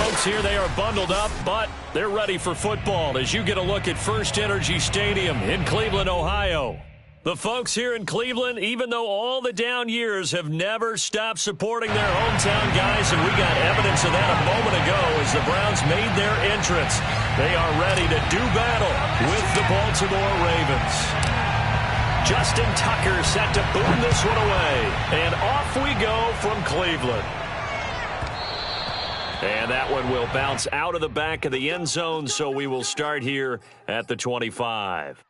folks here, they are bundled up, but they're ready for football as you get a look at First Energy Stadium in Cleveland, Ohio. The folks here in Cleveland, even though all the down years, have never stopped supporting their hometown guys, and we got evidence of that a moment ago as the Browns made their entrance. They are ready to do battle with the Baltimore Ravens. Justin Tucker set to boom this one away, and off we go from Cleveland. And that one will bounce out of the back of the end zone, so we will start here at the 25.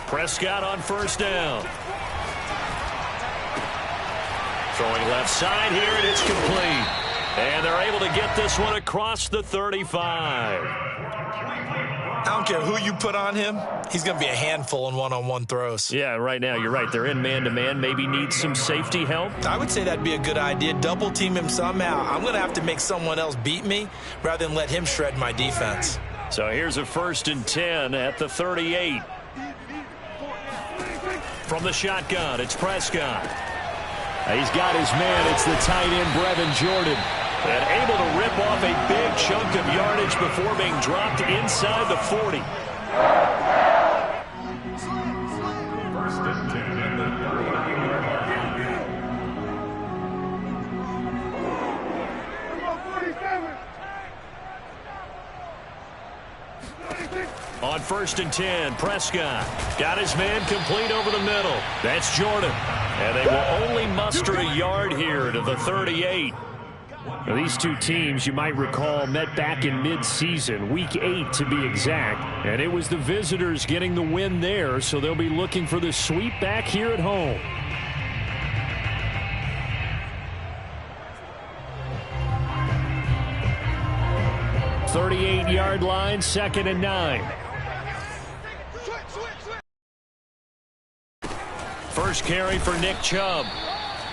Prescott on first down. Throwing left side here, and it's complete. And they're able to get this one across the 35. I don't care who you put on him. He's going to be a handful in one-on-one throws. Yeah, right now, you're right. They're in man-to-man. Maybe need some safety help. I would say that'd be a good idea. Double team him somehow. I'm going to have to make someone else beat me rather than let him shred my defense. So here's a 1st and 10 at the 38. From the shotgun, it's Prescott. He's got his man. It's the tight end, Brevin Jordan. And able to rip off a big chunk of yardage before being dropped inside the 40. First and 10 at the 47. On 1st and 10, Prescott got his man complete over the middle. That's Jordan. And they will only muster a yard here to the 38. Now, these two teams, you might recall, met back in mid-season, Week 8 to be exact. And it was the visitors getting the win there, so they'll be looking for the sweep back here at home. "38-yard line, 2nd and 9. First carry for Nick Chubb.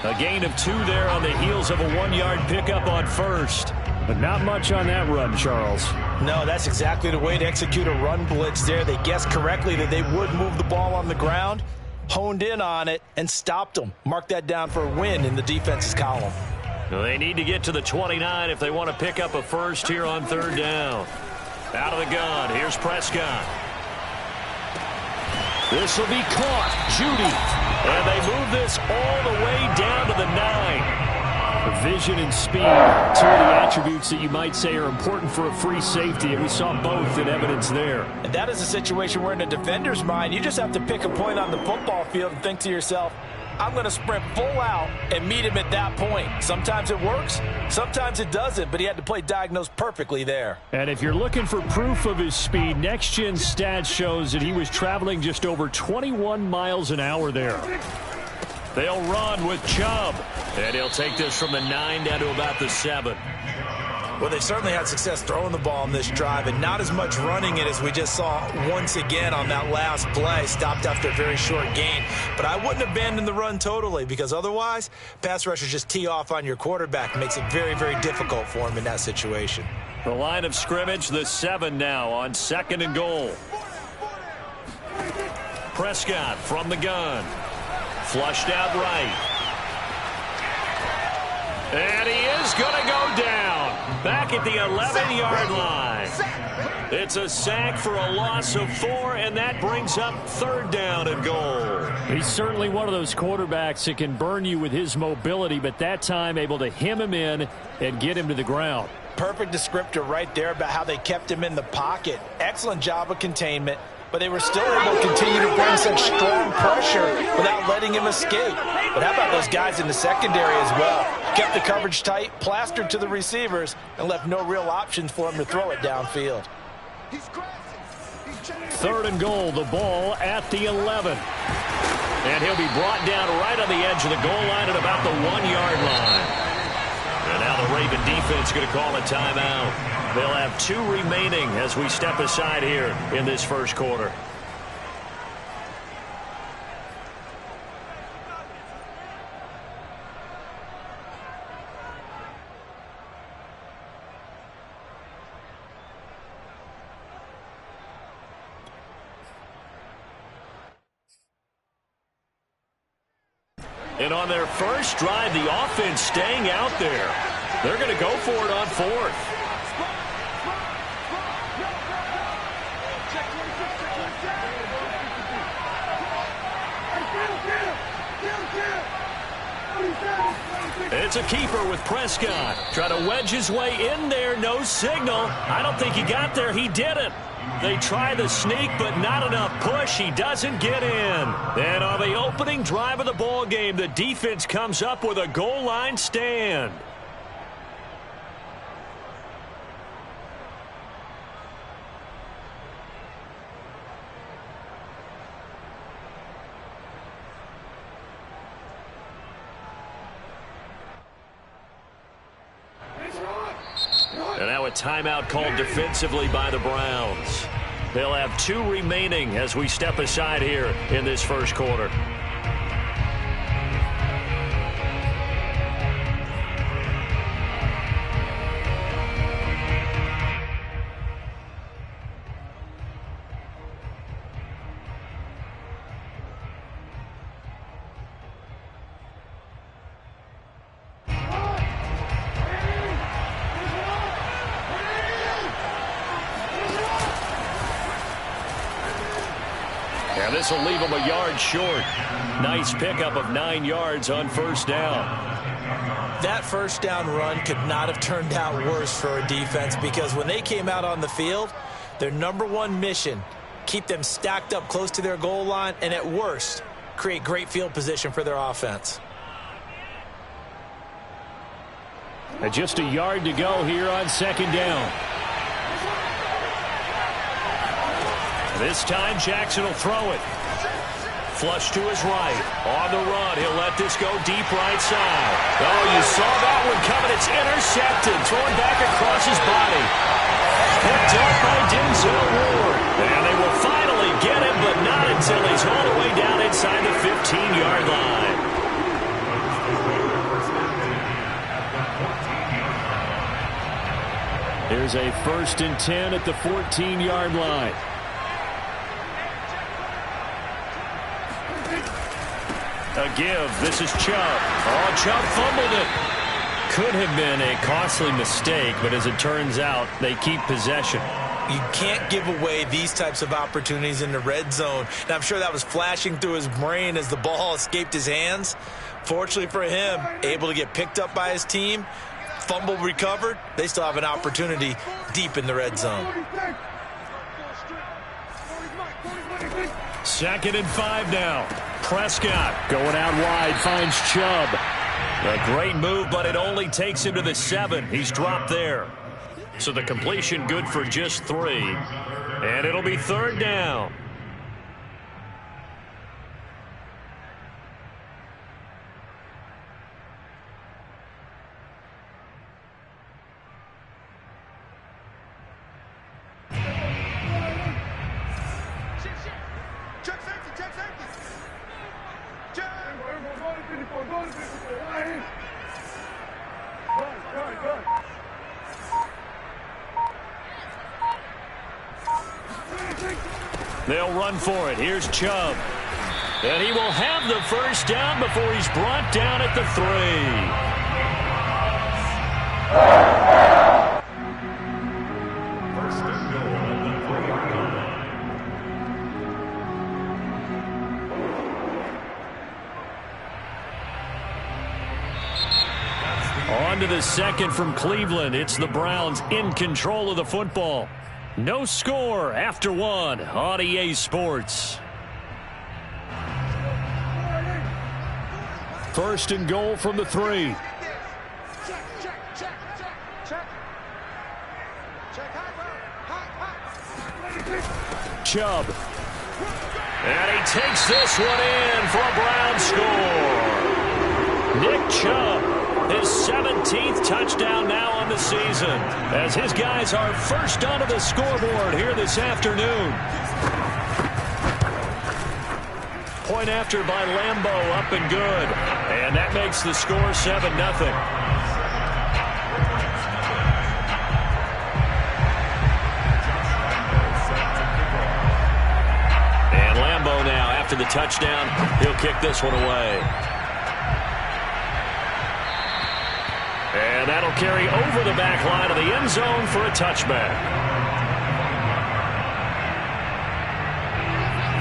A gain of 2 there on the heels of a 1-yard pickup on first. But not much on that run, Charles. No, that's exactly the way to execute a run blitz there. They guessed correctly that they would move the ball on the ground, honed in on it, and stopped them. Mark that down for a win in the defense's column. Well, they need to get to the 29 if they want to pick up a first here on 3rd down. Out of the gun, here's Prescott. This will be caught. Judy. And they move this all the way down to the 9. Vision and speed, 2 of the attributes that you might say are important for a free safety, and we saw both in evidence there. And that is a situation where in a defender's mind, you just have to pick a point on the football field and think to yourself, I'm going to sprint full out and meet him at that point. Sometimes it works, sometimes it doesn't, but he had to play diagnosed perfectly there. And if you're looking for proof of his speed, Next Gen Stats shows that he was traveling just over 21 miles an hour there. They'll run with Chubb, and he'll take this from the 9 down to about the 7. Well, they certainly had success throwing the ball in this drive, and not as much running it as we just saw once again on that last play, stopped after a very short gain. But I wouldn't abandon the run totally, because otherwise, pass rushers just tee off on your quarterback. It makes it very, very difficult for him in that situation. The line of scrimmage, the 7 now on 2nd and goal. Prescott from the gun. Flushed out right. And he is going to go down. Back at the 11-yard line. It's a sack for a loss of 4, and that brings up 3rd down and goal. He's certainly one of those quarterbacks that can burn you with his mobility, but that time able to hem him in and get him to the ground. Perfect descriptor right there about how they kept him in the pocket. Excellent job of containment, but they were still able to continue to bring such strong pressure without letting him escape. But how about those guys in the secondary as well? Kept the coverage tight, plastered to the receivers, and left no real options for him to throw it downfield. 3rd and goal, the ball at the 11. And he'll be brought down right on the edge of the goal line at about the 1-yard line. And now the Raven defense going to call a timeout. They'll have 2 remaining as we step aside here in this first quarter. And on their first drive, the offense staying out there. They're going to go for it on 4th. It's a keeper with Prescott. Try to wedge his way in there. No signal. I don't think he got there. He didn't. They try the sneak, but not enough push. He doesn't get in. And on the opening drive of the ball game, the defense comes up with a goal line stand. And now a timeout called defensively by the Browns. They'll have 2 remaining as we step aside here in this first quarter. And this will leave him a yard short. Nice pickup of 9 yards on first down. That first down run could not have turned out worse for a defense, because when they came out on the field, their #1 mission, keep them stacked up close to their goal line, and at worst, create great field position for their offense. And just a yard to go here on second down. This time, Jackson will throw it. Flush to his right. On the run, he'll let this go deep right side. Oh, you saw that one coming. It's intercepted. Thrown back across his body. Picked up by Denzel Ward. And they will finally get him, but not until he's all the way down inside the 15-yard line. Here's a 1st and 10 at the 14-yard line. A give. This is Chubb. Oh, Chubb fumbled it. Could have been a costly mistake, but as it turns out, they keep possession. You can't give away these types of opportunities in the red zone. And I'm sure that was flashing through his brain as the ball escaped his hands. Fortunately for him, able to get picked up by his team, fumble recovered. They still have an opportunity deep in the red zone. 2nd and 5 now. Prescott going out wide, finds Chubb. A great move, but it only takes him to the 7. He's dropped there. So the completion good for just 3. And it'll be 3rd down. They'll run for it. Here's Chubb. And he will have the first down before he's brought down at the 3. First and goal at the 3-yard line. On to the 2nd from Cleveland. It's the Browns in control of the football. No score after 1 on EA Sports. 1st and goal from the 3. Chubb. And he takes this one in for a Brown score. Nick Chubb. his 17th touchdown now on the season, as his guys are first onto the scoreboard here this afternoon. Point after by Lambeau, up and good. And that makes the score 7-0. Now after the touchdown, he'll kick this one away. And that'll carry over the back line of the end zone for a touchback.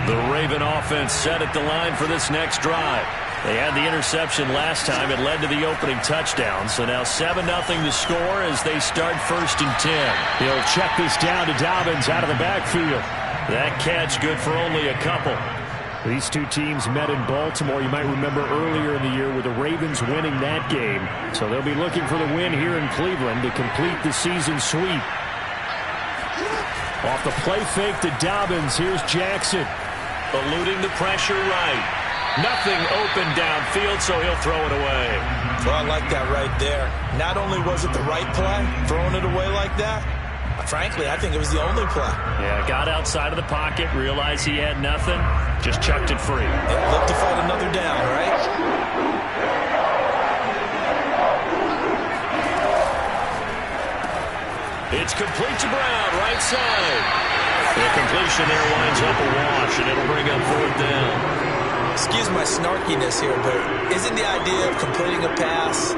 The Raven offense set at the line for this next drive. They had the interception last time. It led to the opening touchdown. So now 7-0 the score as they start 1st and 10. He'll check this down to Dobbins out of the backfield. That catch good for only a couple. These two teams met in Baltimore. You might remember earlier in the year with the Ravens winning that game. So they'll be looking for the win here in Cleveland to complete the season sweep. Off the play fake to Dobbins. Here's Jackson. Eluding the pressure right. Nothing open downfield, so he'll throw it away. Well, I like that right there. Not only was it the right play, throwing it away like that, frankly, I think it was the only play. Yeah, got outside of the pocket, realized he had nothing, just chucked it free. Yeah, look to fight another down, right? It's complete to Brown, right side. The completion there winds up a wash, and it'll bring up 4th down. Excuse my snarkiness here, but isn't the idea of completing a pass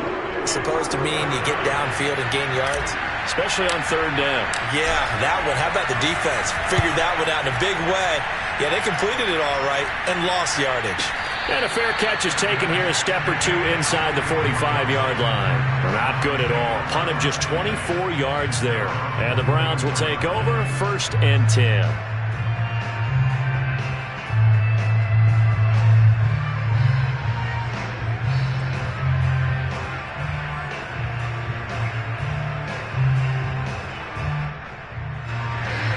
supposed to mean you get downfield and gain yards? Especially on 3rd down. Yeah, that one. How about the defense? Figured that one out in a big way. Yeah, they completed it all right and lost yardage. And a fair catch is taken here a step or two inside the 45-yard line. Not good at all. Punt of just 24 yards there. And the Browns will take over 1st and 10.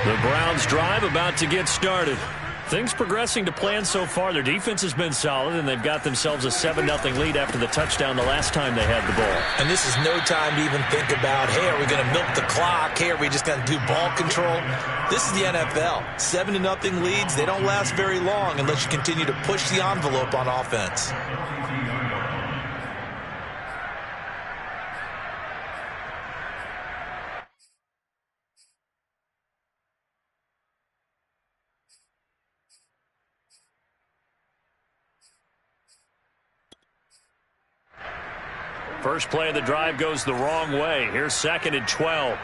The Browns drive about to get started. Things progressing to plan so far. Their defense has been solid, and they've got themselves a 7-0 lead after the touchdown the last time they had the ball. And this is no time to even think about, hey, are we going to milk the clock? Hey, are we just going to do ball control? This is the NFL. 7-0 leads, they don't last very long unless you continue to push the envelope on offense. First play of the drive goes the wrong way. Here's 2nd and 12.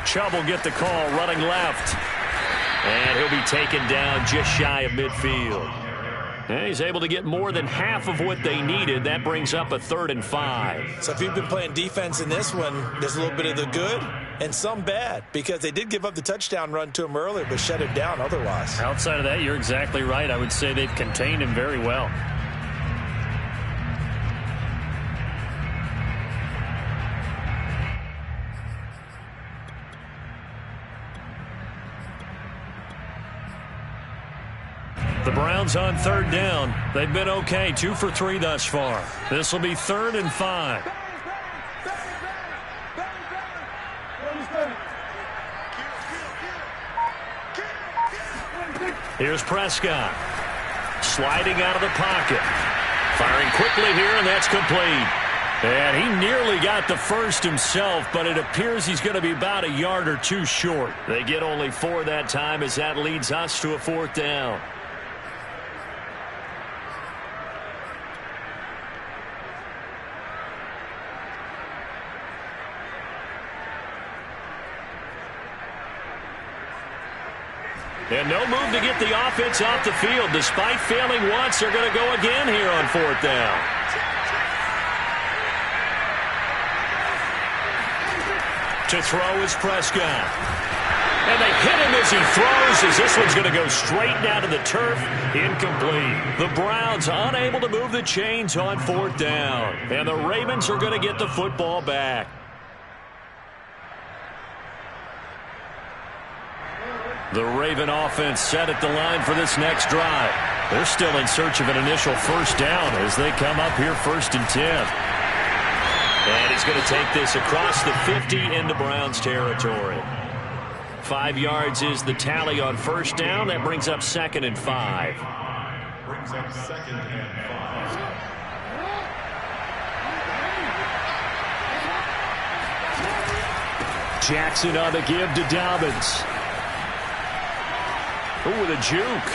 Chubb will get the call running left. And he'll be taken down just shy of midfield. And he's able to get more than half of what they needed. That brings up a 3rd and 5. So if you've been playing defense in this one, there's a little bit of the good and some bad, because they did give up the touchdown run to him earlier, but shut him down otherwise. Outside of that, you're exactly right. I would say they've contained him very well. The Browns on 3rd down. They've been okay, 2 for 3 thus far. This will be 3rd and 5. Here's Prescott. Sliding out of the pocket. Firing quickly here, and that's complete. And he nearly got the first himself, but it appears he's going to be about a yard or two short. They get only 4 that time as that leads us to a 4th down. And no move to get the offense off the field. Despite failing once, they're going to go again here on 4th down. To throw is Prescott. And they hit him as he throws, as this one's going to go straight down to the turf. Incomplete. The Browns unable to move the chains on 4th down. And the Ravens are going to get the football back. The Raven offense set at the line for this next drive. They're still in search of an initial first down as they come up here 1st and 10. And he's going to take this across the 50 into Browns territory. 5 yards is the tally on first down. That brings up 2nd and 5. Brings up 2nd and 5. Jackson on the give to Dobbins. Ooh, with a juke.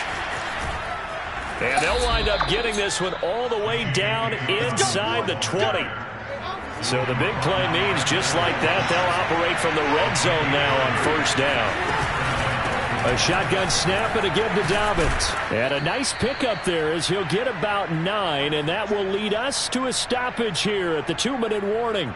And they'll wind up getting this one all the way down inside the 20. So the big play means just like that, they'll operate from the red zone now on first down. A shotgun snap and a give to Dobbins. And a nice pickup there as he'll get about 9, and that will lead us to a stoppage here at the 2-minute warning.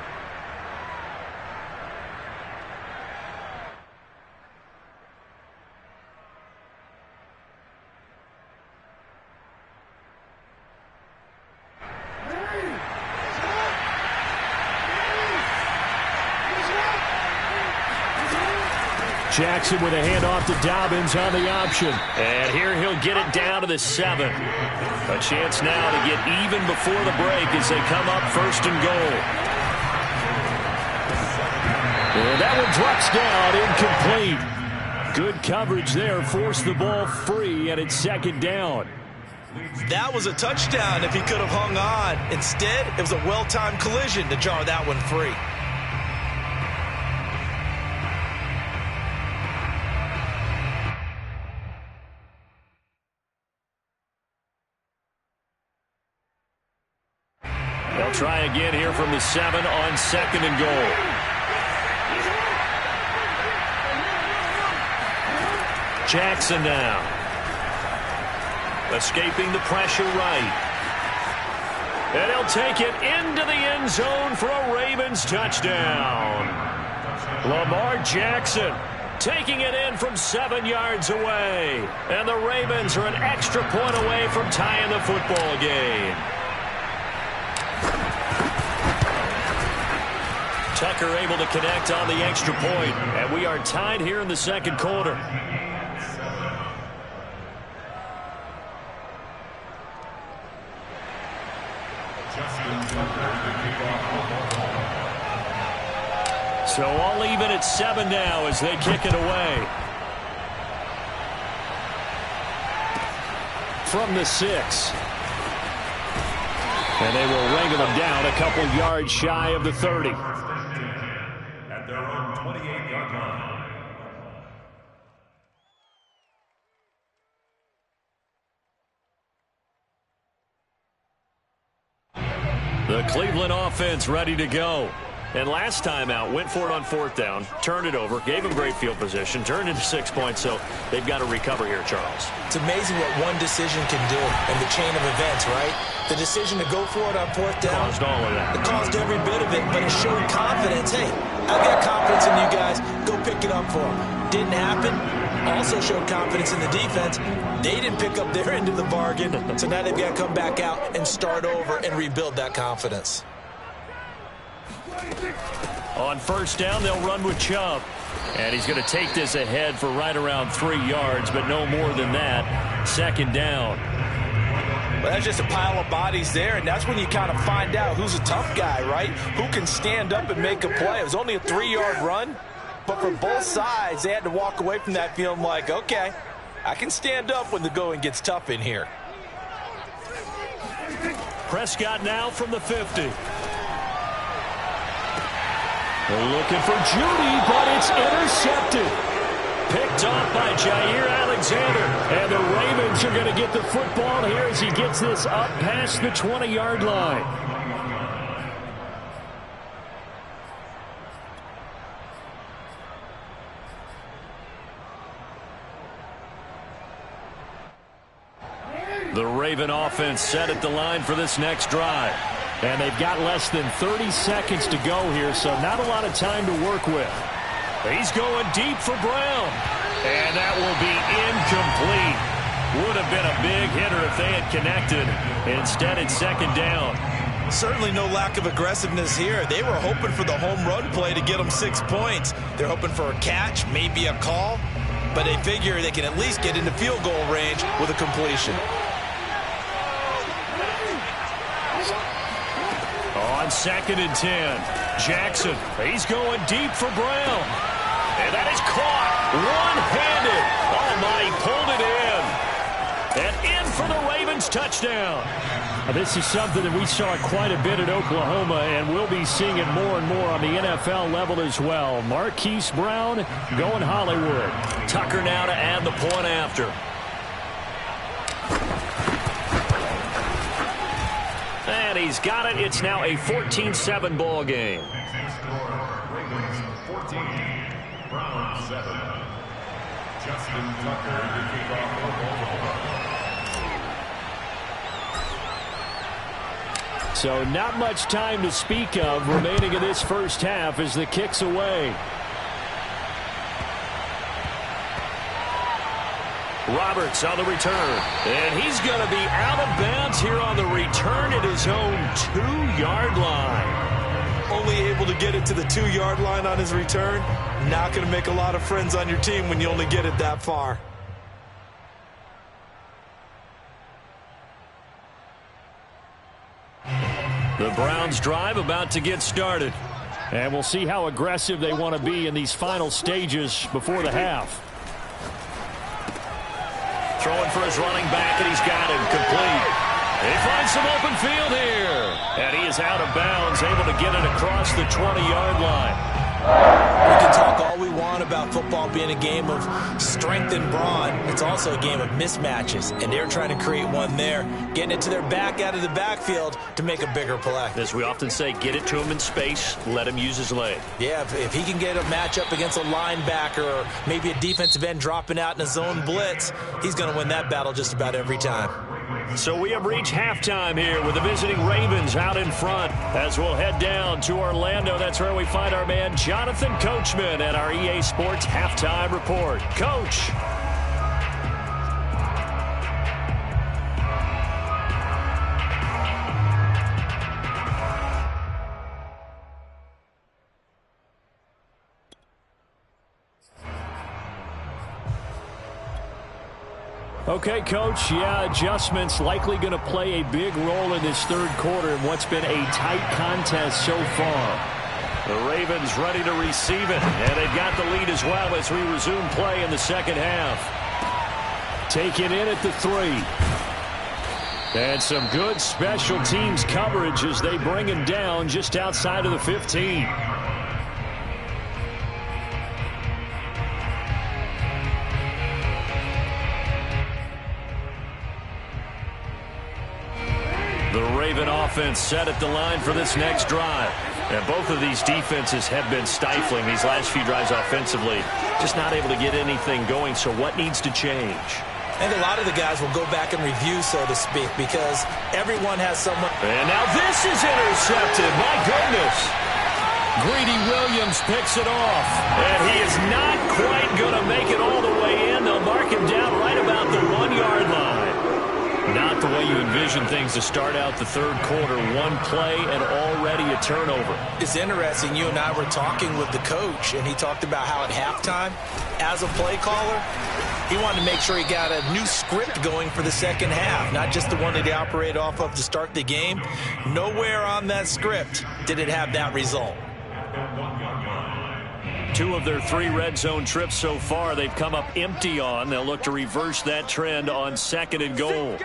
Jackson with a handoff to Dobbins on the option. And here he'll get it down to the 7. A chance now to get even before the break as they come up 1st and goal. And that one drops down, incomplete. Good coverage there, forced the ball free, and it's 2nd down. That was a touchdown if he could have hung on. Instead, it was a well-timed collision to jar that one free. They'll try again here from the 7 on 2nd and goal. Jackson now. Escaping the pressure right. And he'll take it into the end zone for a Ravens touchdown. Lamar Jackson taking it in from 7 yards away. And the Ravens are an extra point away from tying the football game. Tucker able to connect on the extra point, and we are tied here in the 2nd quarter. So all even at 7 now as they kick it away. From the 6. And they will wrangle him down a couple yards shy of the 30. At their own 28-yard line. The Cleveland offense ready to go. And last time out, went for it on 4th down, turned it over, gave them great field position, turned into 6 points, so they've got to recover here, Charles. It's amazing what one decision can do in the chain of events, right? The decision to go for it on 4th down. Caused all of that. It caused every bit of it, but it showed confidence. Hey, I've got confidence in you guys. Go pick it up for them. Didn't happen. Also showed confidence in the defense. They didn't pick up their end of the bargain, so now they've got to come back out and start over and rebuild that confidence. On 1st down, they'll run with Chubb. And he's going to take this ahead for right around 3 yards, but no more than that. 2nd down. Well, that's just a pile of bodies there, and that's when you kind of find out who's a tough guy, right? Who can stand up and make a play. It was only a 3-yard run, but for both sides, they had to walk away from that feeling like, okay, I can stand up when the going gets tough in here. Prescott now from the 50. They're looking for Judy, but it's intercepted. Picked off by Jair Alexander. And the Ravens are going to get the football here as he gets this up past the 20-yard line. The Raven offense set at the line for this next drive. And they've got less than 30 seconds to go here, so not a lot of time to work with. He's going deep for Brown. And that will be incomplete. Would have been a big hitter if they had connected. Instead, it's second down. Certainly no lack of aggressiveness here. They were hoping for the home run play to get them 6 points. They're hoping for a catch, maybe a call, but they figure they can at least get into field goal range with a completion. On 2nd and 10, Jackson, he's going deep for Brown. And that is caught one-handed. Oh, my, he pulled it in. And in for the Ravens touchdown. This is something that we saw quite a bit at Oklahoma, and we'll be seeing it more and more on the NFL level as well. Marquise Brown going Hollywood. Tucker now to add the point after. And he's got it. It's now a 14-7 ball game. Ravens 14, Brown 7. Justin Tucker to kick off for Baltimore. So not much time to speak of remaining in this first half as the kick's away. Roberts on the return. And he's going to be out of bounds here on the return at his own 2-yard line. Only able to get it to the 2-yard line on his return. Not going to make a lot of friends on your team when you only get it that far. The Browns drive about to get started. And we'll see how aggressive they want to be in these final stages before the half. Throwing for his running back, and he's got him complete. He finds some open field here. And he is out of bounds, able to get it across the 20-yard line. We can talk all we want about football being a game of strength and brawn. It's also a game of mismatches, and they're trying to create one there, getting it to their back out of the backfield to make a bigger play. As we often say, get it to him in space, let him use his leg. Yeah, if he can get a matchup against a linebacker or maybe a defensive end dropping out in a zone blitz, he's going to win that battle just about every time. So we have reached halftime here with the visiting Ravens out in front. As we'll head down to Orlando, that's where we find our man Jonathan Coachman at our EA Sports Halftime Report. Coach. Okay, Coach, yeah, adjustments likely going to play a big role in this third quarter in what's been a tight contest so far. The Ravens ready to receive it, and they've got the lead as well as we resume play in the second half. Taking in at the 3. And some good special teams coverage as they bring him down just outside of the 15. The Raven offense set at the line for this next drive. And both of these defenses have been stifling these last few drives offensively. Just not able to get anything going, so what needs to change? I think a lot of the guys will go back and review, so to speak, because everyone has someone. And now this is intercepted. My goodness. Greedy Williams picks it off. And he is not quite going to make it all the way in. They'll mark him down right about the 1-yard line. Not the way you envision things to start out the third quarter. One play and already a turnover. It's interesting. You and I were talking with the coach, and he talked about how at halftime, as a play caller, he wanted to make sure he got a new script going for the second half, not just the one that he operated off of to start the game. Nowhere on that script did it have that result. 2 of their 3 red zone trips so far they've come up empty on. They'll look to reverse that trend on 2nd and goal.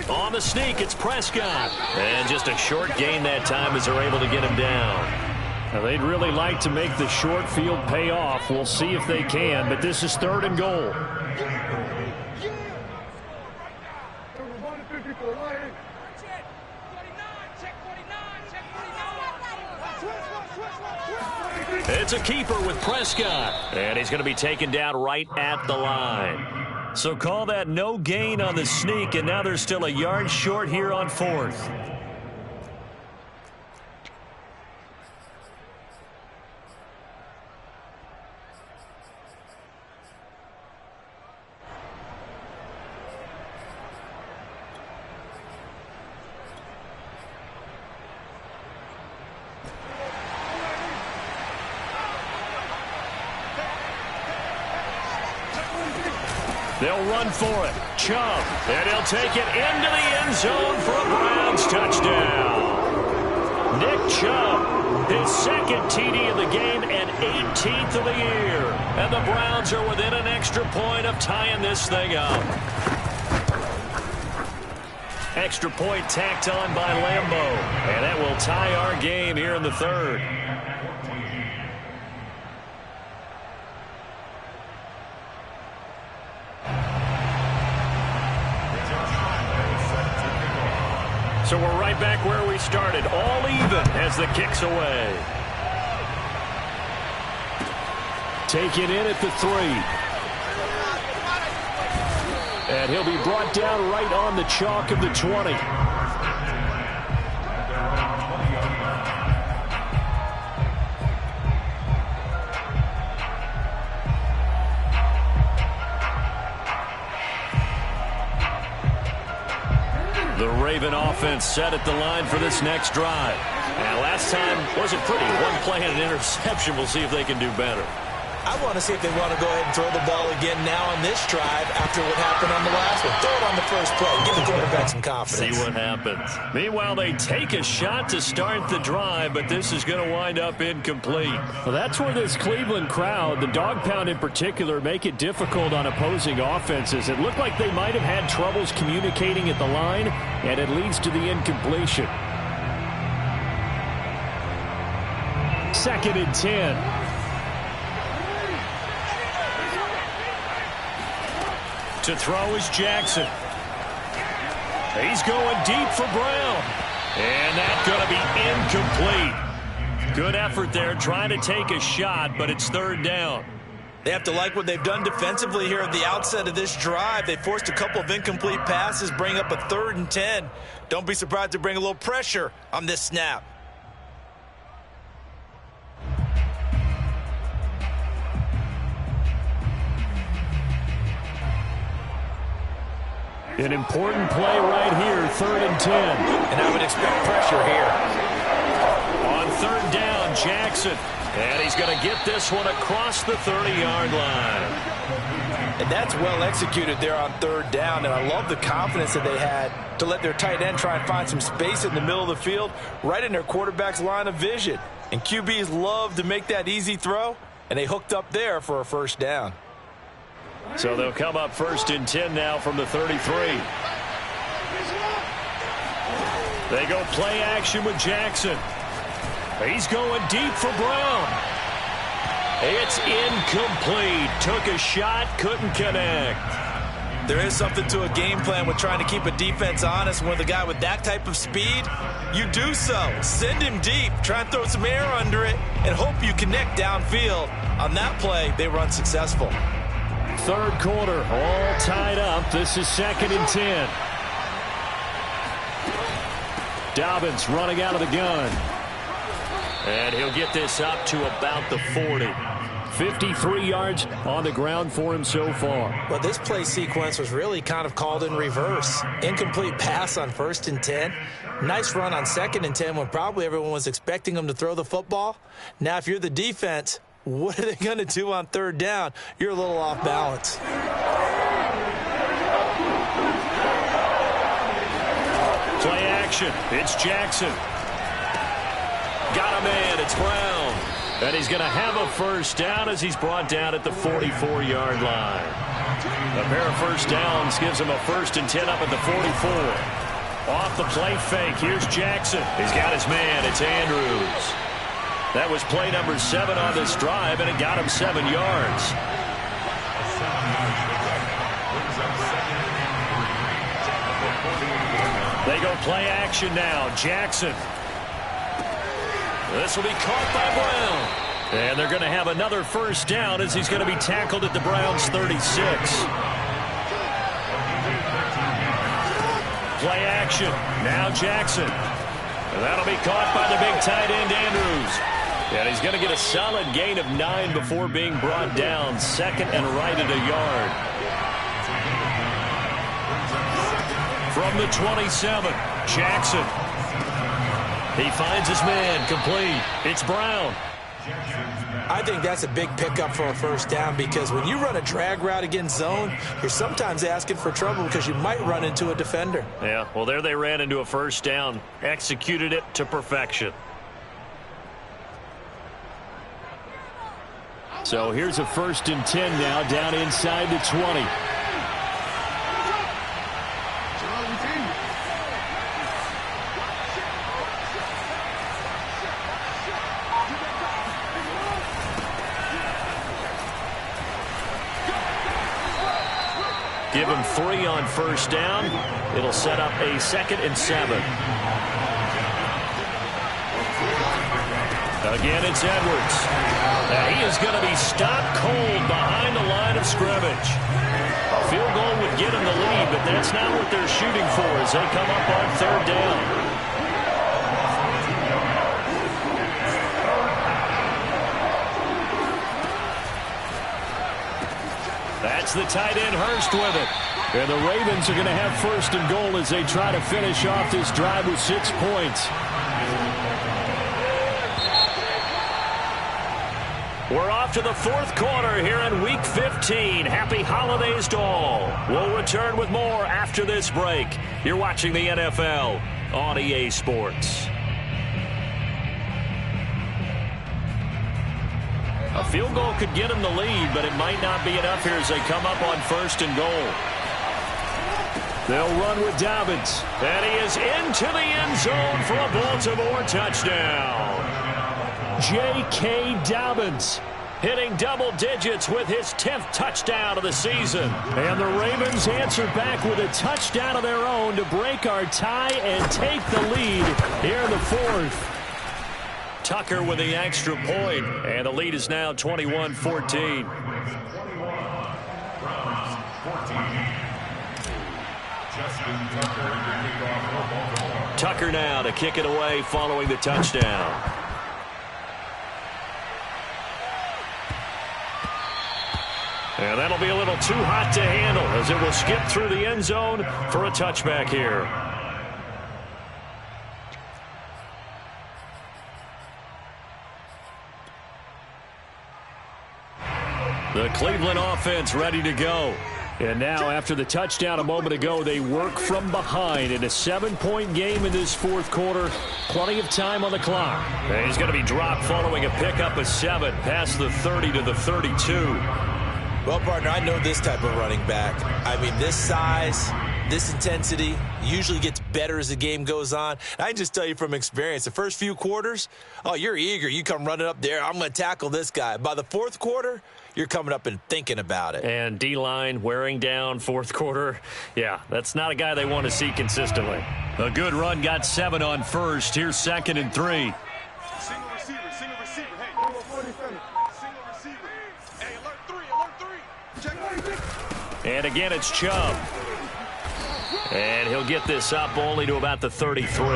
On the sneak, it's Prescott. And just a short gain that time as they're able to get him down. Now, they'd really like to make the short field pay off. We'll see if they can, but this is 3rd and goal. It's a keeper with Prescott. And he's going to be taken down right at the line. So call that no gain on the sneak, and now they're still a yard short here on 4th. They'll run for it. Chubb. And he'll take it into the end zone for a Browns touchdown. Nick Chubb, his second TD of the game and 18th of the year. And the Browns are within an extra point of tying this thing up. Extra point tacked on by Lambeau. And that will tie our game here in the third. So we're right back where we started, all even as the kick's away. Take it in at the 3. And he'll be brought down right on the chalk of the 20. The Raven offense set at the line for this next drive. And last time wasn't pretty. One play and an interception. We'll see if they can do better. I want to see if they want to go ahead and throw the ball again now on this drive after what happened on the last one. Throw it on the first play. Give the quarterback some confidence. See what happens. Meanwhile, they take a shot to start the drive, but this is going to wind up incomplete. Well, that's where this Cleveland crowd, the dog pound in particular, make it difficult on opposing offenses. It looked like they might have had troubles communicating at the line, and it leads to the incompletion. 2nd and 10. To throw is Jackson. He's going deep for Brown. And that's going to be incomplete. Good effort there trying to take a shot, but it's 3rd down. They have to like what they've done defensively here at the outset of this drive. They forced a couple of incomplete passes, bring up a 3rd and 10. Don't be surprised to bring a little pressure on this snap. An important play right here, 3rd and 10. And I would expect pressure here. On 3rd down, Jackson. And he's going to get this one across the 30-yard line. And that's well executed there on 3rd down. And I love the confidence that they had to let their tight end try and find some space in the middle of the field, right in their quarterback's line of vision. And QBs love to make that easy throw, and they hooked up there for a 1st down. So they'll come up 1st and 10 now from the 33. They go play action with Jackson. He's going deep for Brown. It's incomplete. Took a shot, couldn't connect. There is something to a game plan with trying to keep a defense honest. With a guy with that type of speed, you do so. Send him deep, try and throw some air under it, and hope you connect downfield. On that play, they were unsuccessful. 3rd quarter, all tied up. This is 2nd and 10. Dobbins running out of the gun. And he'll get this up to about the 40. 53 yards on the ground for him so far. Well, this play sequence was really kind of called in reverse. Incomplete pass on 1st and 10. Nice run on 2nd and 10 when probably everyone was expecting him to throw the football. Now, if you're the defense, what are they going to do on 3rd down? You're a little off balance. Play action. It's Jackson. Got a man. It's Brown. And he's going to have a 1st down as he's brought down at the 44-yard line. A pair of 1st downs gives him a 1st and 10 up at the 44. Off the play fake. Here's Jackson. He's got his man. It's Andrews. That was play number 7 on this drive, and it got him 7 yards. They go play action now. Jackson. This will be caught by Brown. And they're going to have another 1st down as he's going to be tackled at the Browns' 36. Play action. Now Jackson. And that'll be caught by the big tight end, Andrews. And he's going to get a solid gain of 9 before being brought down. 2nd and right at a yard. From the 27, Jackson. He finds his man, complete. It's Brown. I think that's a big pickup for a first down because when you run a drag route against zone, you're sometimes asking for trouble because you might run into a defender. Yeah, well, there they ran into a first down, executed it to perfection. So here's a 1st and 10 now, down inside the 20. Give him 3 on first down. It'll set up a 2nd and 7. Again, it's Edwards. Now he is going to be stopped cold behind the line of scrimmage. A field goal would get him the lead, but that's not what they're shooting for as they come up on 3rd down. That's the tight end Hurst with it. And the Ravens are going to have 1st and goal as they try to finish off this drive with 6 points. We're off to the 4th quarter here in Week 15. Happy holidays to all. We'll return with more after this break. You're watching the NFL on EA Sports. A field goal could get them the lead, but it might not be enough here as they come up on 1st and goal. They'll run with Dobbins. And he is into the end zone for a Baltimore touchdown. J.K. Dobbins hitting double digits with his 10th touchdown of the season. And the Ravens answer back with a touchdown of their own to break our tie and take the lead here in the 4th. Tucker with the extra point, and the lead is now 21-14. Tucker now to kick it away following the touchdown. And that'll be a little too hot to handle as it will skip through the end zone for a touchback here. The Cleveland offense ready to go. And now, after the touchdown a moment ago, they work from behind in a 7-point game in this 4th quarter. Plenty of time on the clock. And he's going to be dropped following a pickup of 7 past the 30 to the 32. Well, partner, I know this type of running back. I mean, this size, this intensity usually gets better as the game goes on. I can just tell you from experience, the first few quarters, oh, you're eager. You come running up there, I'm going to tackle this guy. By the 4th quarter, you're coming up and thinking about it. And D-line wearing down 4th quarter. Yeah, that's not a guy they want to see consistently. A good run got 7 on first. Here's 2nd and 3. Single receiver. Hey, single receiver. Hey, alert 3. Check. And again, it's Chubb. And he'll get this up only to about the 33.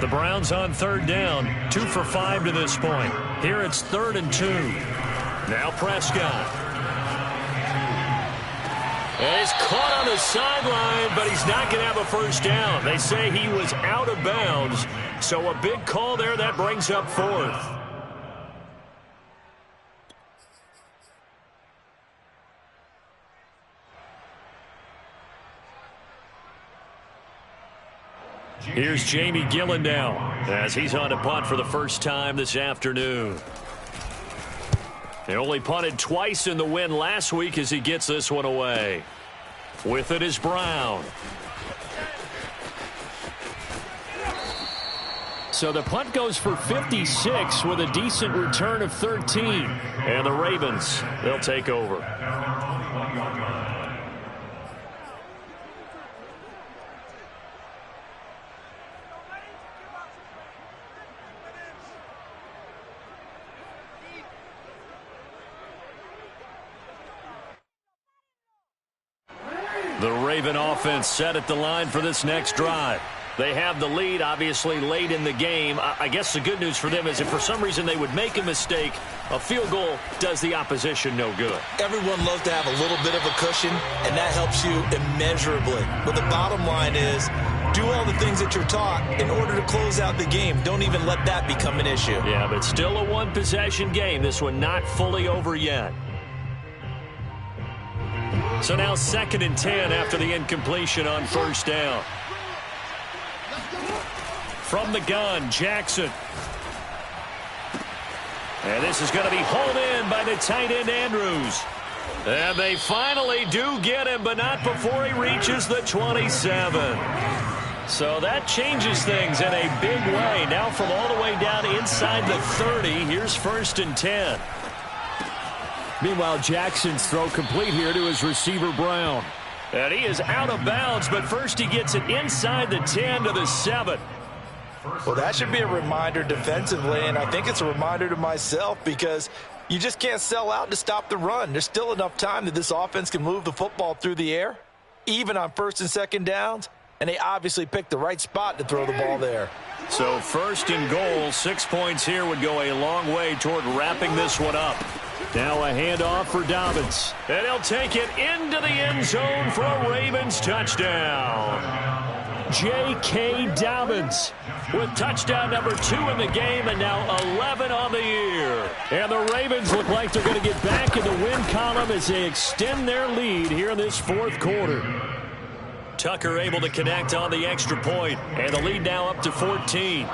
The Browns on 3rd down. 2 for 5 to this point. Here it's 3rd and 2. Now Prescott. And he's caught on the sideline, but he's not going to have a first down. They say he was out of bounds. So a big call there that brings up 4th. Here's Jamie Gillen now as he's on a punt for the first time this afternoon. He only punted twice in the win last week as he gets this one away. With it is Brown. So the punt goes for 56 with a decent return of 13. And the Ravens, they'll take over. The Raven offense set at the line for this next drive. They have the lead, obviously, late in the game. I guess the good news for them is if for some reason they would make a mistake, a field goal does the opposition no good. Everyone loves to have a little bit of a cushion, and that helps you immeasurably. But the bottom line is Do all the things that you're taught in order to close out the game. Don't even let that become an issue. Yeah, but still a one-possession game. This one not fully over yet. So now 2nd and 10 after the incompletion on first down. From the gun, Jackson. And this is going to be hauled in by the tight end, Andrews. And they finally do get him, but not before he reaches the 27. So that changes things in a big way. Now from all the way down inside the 30, here's 1st and 10. Meanwhile, Jackson's throw complete here to his receiver, Brown. And he is out of bounds, but first he gets it inside the 10 to the 7. Well, that should be a reminder defensively, and I think it's a reminder to myself because you just can't sell out to stop the run. There's still enough time that this offense can move the football through the air, even on 1st and 2nd downs, and they obviously picked the right spot to throw the ball there. So 1st and goal, 6 points here would go a long way toward wrapping this one up. Now a handoff for Dobbins. And he'll take it into the end zone for a Ravens touchdown. J.K. Dobbins with touchdown number 2 in the game and now 11 on the year. And the Ravens look like they're going to get back in the win column as they extend their lead here in this 4th quarter. Tucker able to connect on the extra point, and the lead now up to 14.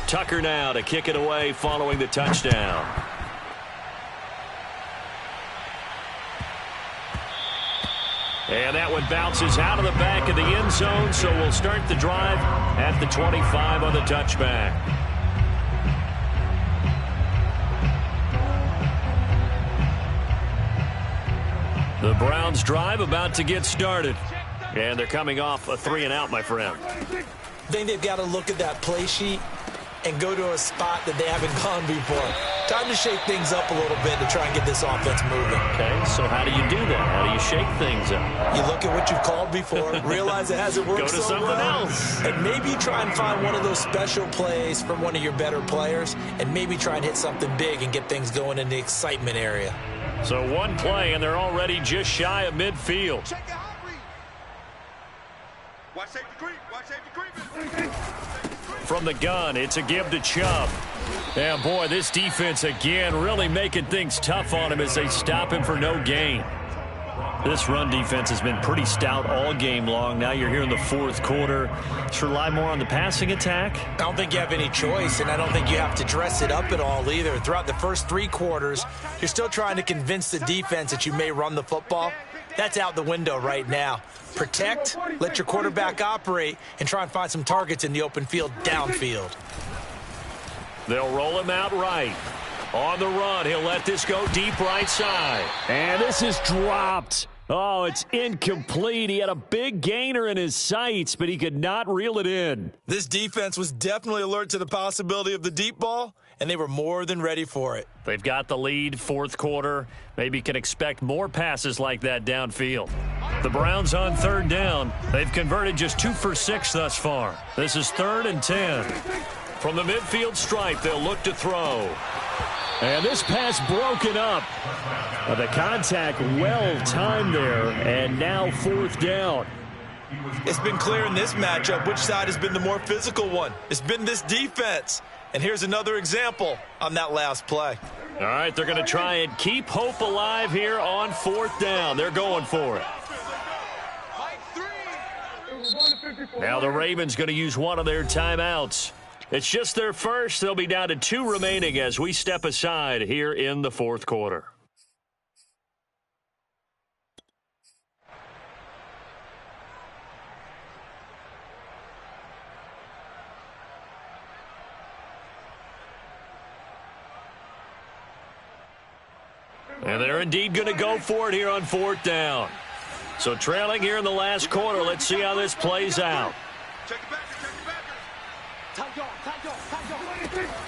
Tucker now to kick it away following the touchdown. And that one bounces out of the back of the end zone, so we'll start the drive at the 25 on the touchback. The Browns drive about to get started. And they're coming off a 3-and-out, my friend. I think they've got to look at that play sheet and go to a spot that they haven't gone before. Time to shake things up a little bit to try and get this offense moving. Okay, so how do you do that? How do you shake things up? You look at what you've called before, realize it hasn't worked Go to so something well, else. and maybe try and find one of those special plays from one of your better players, and maybe try and hit something big and get things going in the excitement area. So one play, and they're already just shy of midfield. Check the hot read. Watch safety creep. Watch safety creeping. From the gun, it's a give to Chubb. And boy, this defense again really making things tough on him as they stop him for no gain. This run defense has been pretty stout all game long. Now you're here in the 4th quarter. Just rely more on the passing attack. I don't think you have any choice, and I don't think you have to dress it up at all either. Throughout the first 3 quarters, you're still trying to convince the defense that you may run the football. That's out the window right now. Protect, let your quarterback operate, and try and find some targets in the open field downfield. They'll roll him out right. On the run, he'll let this go deep right side. And this is dropped. Oh, it's incomplete. He had a big gainer in his sights, but he could not reel it in. This defense was definitely alert to the possibility of the deep ball, and they were more than ready for it. They've got the lead, 4th quarter. Maybe can expect more passes like that downfield. The Browns on 3rd down. They've converted just 2 for 6 thus far. This is 3rd and 10. From the midfield stripe, they'll look to throw. And this pass broken up. The contact well timed there, and now 4th down. It's been clear in this matchup which side has been the more physical one. It's been this defense. And here's another example on that last play. All right, they're going to try and keep hope alive here on 4th down. They're going for it. Now the Ravens going to use one of their timeouts. It's just their first. They'll be down to 2 remaining as we step aside here in the 4th quarter. And they're indeed going to go for it here on 4th down. So trailing here in the last quarter. Let's see how this plays out.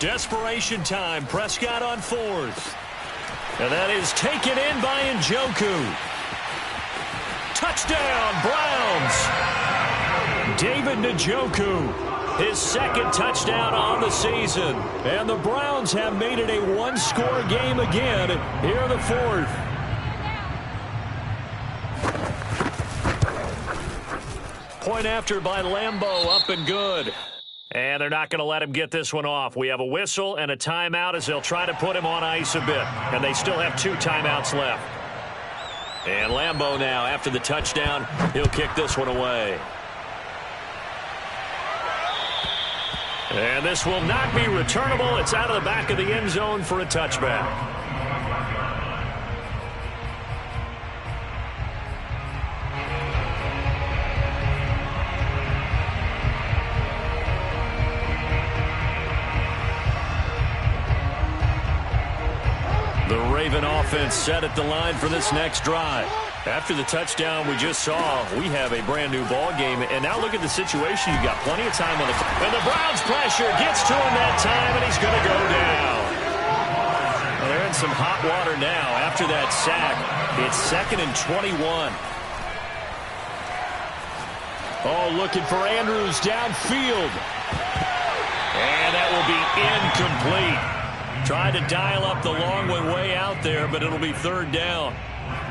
Desperation time. Prescott on 4th. And that is taken in by Njoku. Touchdown, Browns. David Njoku. His 2nd touchdown on the season. And the Browns have made it a 1-score game again here in the 4th. point after by Lambeau, up and good. And they're not going to let him get this one off. We have a whistle and a timeout as they'll try to put him on ice a bit. And they still have 2 timeouts left. And Lambeau now, after the touchdown, he'll kick this one away. And this will not be returnable. It's out of the back of the end zone for a touchback. The Raven offense set at the line for this next drive. After the touchdown we just saw, we have a brand new ball game. And now look at the situation. You've got plenty of time on the clock. And the Browns pressure gets to him that time, and he's going to go down. Well, they're in some hot water now after that sack. It's 2nd and 21. Oh, looking for Andrews downfield. And that will be incomplete. Tried to dial up the long one way out there, but it'll be 3rd down.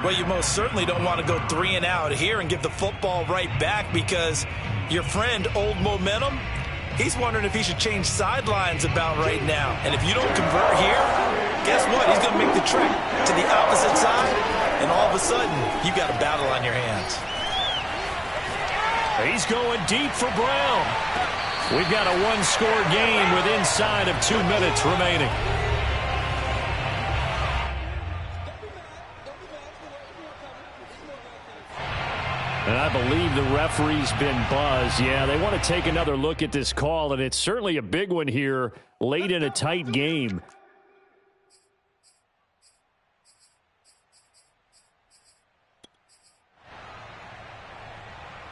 Well, you most certainly don't want to go 3 and out here and give the football right back, because your friend, Old Momentum, he's wondering if he should change sidelines about right now. And if you don't convert here, guess what? He's going to make the trek to the opposite side, and all of a sudden, you got a battle on your hands. He's going deep for Brown. We've got a 1-score game with inside of 2 minutes remaining. And I believe the referee's been buzzed. Yeah, they want to take another look at this call, and it's certainly a big one here late in a tight game.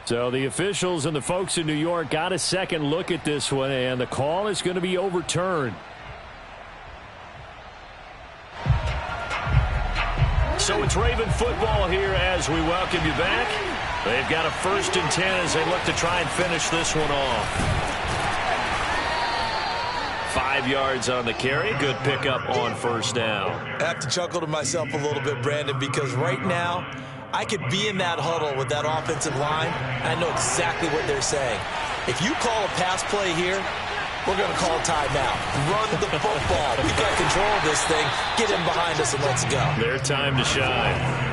So the officials and the folks in New York got a second look at this one, and the call is going to be overturned. So it's Raven football here as we welcome you back. They've got a 1st and 10 as they look to try and finish this one off. 5 yards on the carry. Good pickup on 1st down. I have to chuckle to myself a little bit, Brandon, because right now I could be in that huddle with that offensive line, and I know exactly what they're saying. If you call a pass play here, we're going to call a timeout. Run the football. We've got control of this thing. Get in behind us and let's go. Their time to shine.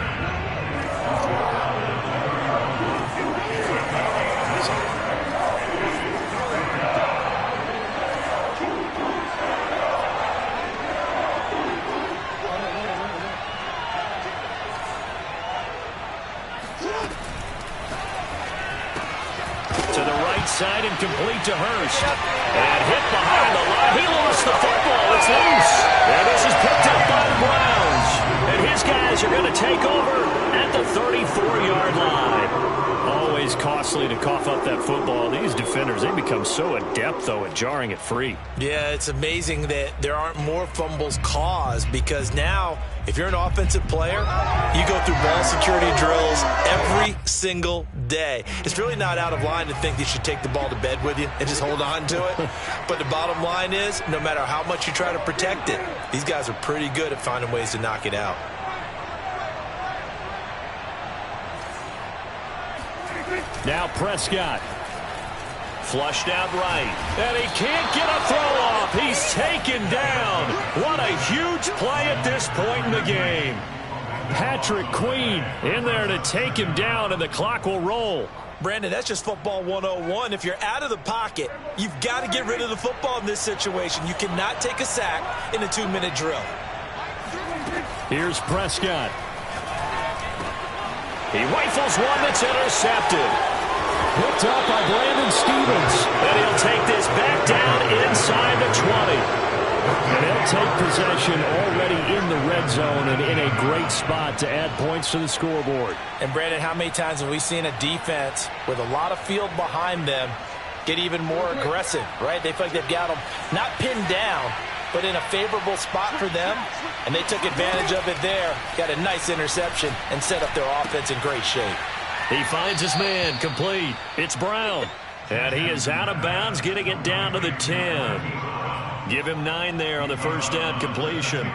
Side and complete to Hurst. And hit behind the line. He lost the football. It's loose. And this is picked up by the Browns. And his guys are going to take over at the 34-yard line. Always costly to cough up that football. These defenders, they become so adept, though, at jarring it free. Yeah, it's amazing that there aren't more fumbles caused, because now, if you're an offensive player, you go through ball security drills every single day. It's really not out of line to think you should take the ball to bed with you and just hold on to it. But the bottom line is, no matter how much you try to protect it, these guys are pretty good at finding ways to knock it out. Now Prescott. Flushed out right. And he can't get a throw off. He's taken down. What a huge play at this point in the game. Patrick Queen in there to take him down, and the clock will roll. Brandon, that's just football 101. If you're out of the pocket, you've got to get rid of the football in this situation. You cannot take a sack in a 2-minute drill. Here's Prescott. He rifles one that's intercepted. Picked up by Brandon Stevens. And he'll take this back down inside the 20. And he'll take possession already in the red zone and in a great spot to add points to the scoreboard. And, Brandon, how many times have we seen a defense with a lot of field behind them get even more aggressive, right? They feel like they've got them not pinned down, but in a favorable spot for them, and they took advantage of it there, got a nice interception, and set up their offense in great shape. He finds his man, complete. It's Brown. And he is out of bounds, getting it down to the 10. Give him 9 there on the first down completion. A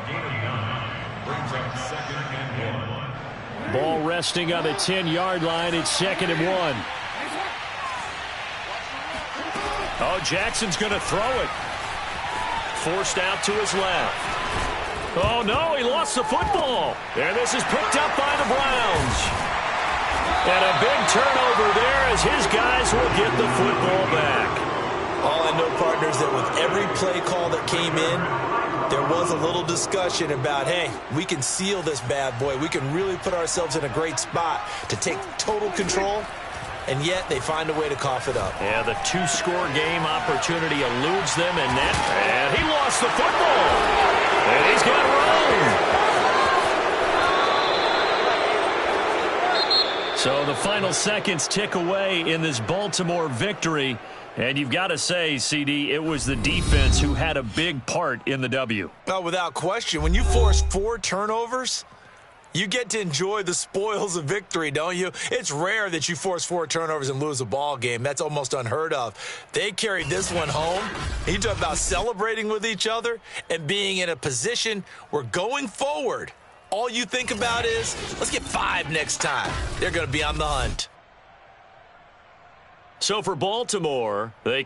gain of 9 brings up 2nd and 1. Ball resting on the 10-yard line. It's 2nd and 1. Oh, Jackson's going to throw it. Forced out to his left. Oh, no, he lost the football. And this is picked up by the Browns. And a big turnover there as his guys will get the football back. All I know, partners, that with every play call that came in, there was a little discussion about, hey, we can seal this bad boy. We can really put ourselves in a great spot to take total control, and yet they find a way to cough it up. Yeah, the 2-score game opportunity eludes them, and he lost the football. And he's got room. So the final seconds tick away in this Baltimore victory. And you've got to say, CD, it was the defense who had a big part in the W. Oh, without question. When you force 4 turnovers, you get to enjoy the spoils of victory, don't you? It's rare that you force 4 turnovers and lose a ball game. That's almost unheard of. They carried this one home. You talk about celebrating with each other and being in a position where going forward, all you think about is, let's get 5 next time. They're going to be on the hunt. So for Baltimore, they